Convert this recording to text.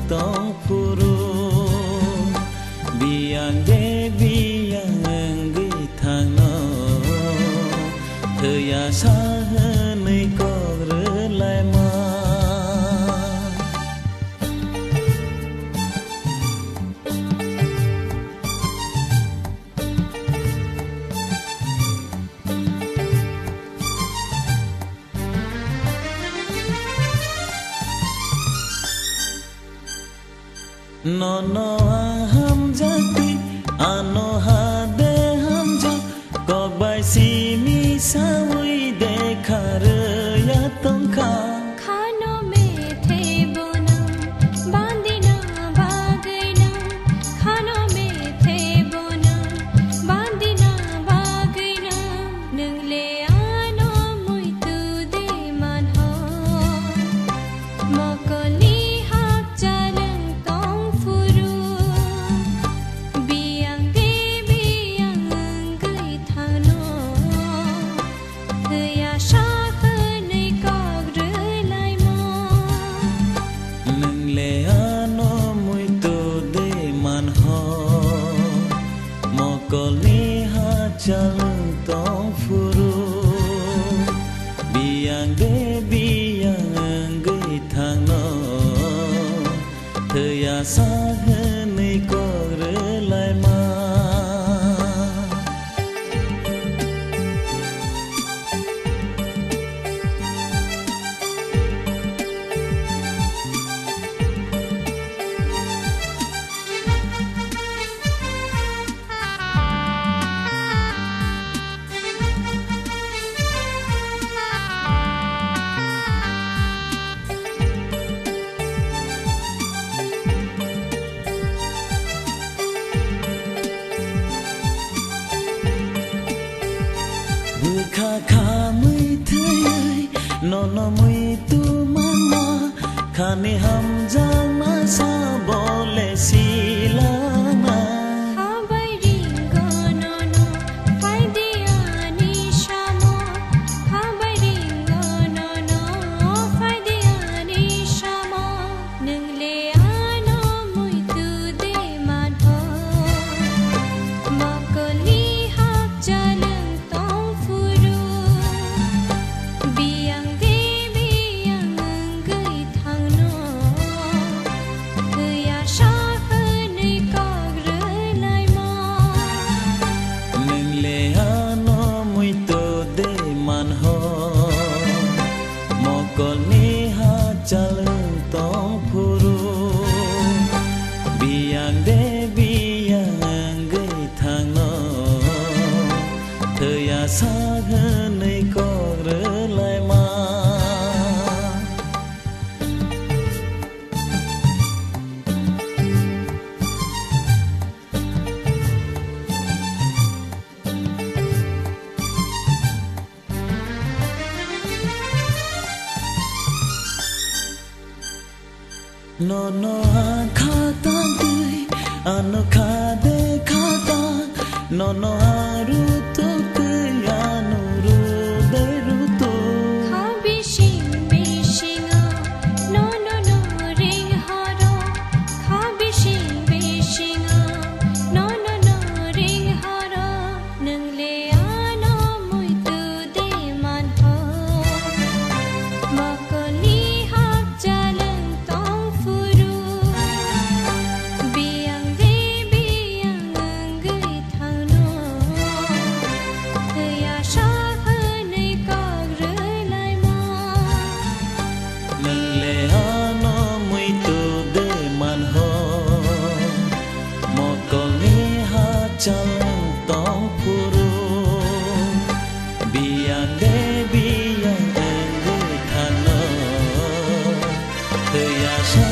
tong puru biang de biang gi thang no thời ya sa nơi có rơ lại mà no no ham jati ano ha de ham ja ko bai si mi sa ui de khar ya tong kha खानों में थे बोना बांधना बागना खानों में थे बोना बांधना बागना नंगले आनो मुई तू दे मन हो मकोली हाक चालंग तोंग फुरू बियांग दे बियांग गई थानो गया शाख नहीं काग लाई मो nâng le ano mui to de man ho mo ko li ha chang tong furu biang de biang gei thang no thời ya sa nei ko re lai ma Người kha kha mới thấy nó mới tu man ma kha ne ham jang ma sa bole sila na खाबै Ringo no no फाइदिया निशामो खाबै Ringo no no फाइदिया निशामो नंगले आनो मुई तू दे मान हो मकोली हाक चालंग तोंग फुरू बियांग दे बियांग गई थांग नो गया शाख नहीं काग लाई मो nâng le ano mui to de man ho mo ko ni ha chal tong puru biang de biang gei thang no thời ya sa nei ko re lai ma no no ha kha ta tươi ano kha de kha ta no no ha ru to tươi ano ru de ru to खा बिशिंगा no no no ring हारो खा बिशिंगा no no no ring हारो नंगले आनो मुई तू दे मन हो मकोली हाक चालंग तोंग फुरू बियांग दे बियांग गई थानो गया शाख नहीं काग लाई मो nâng le ano mui to de man ho mo ko ni ha chal tong puru biang de biang gei than no thời ya sa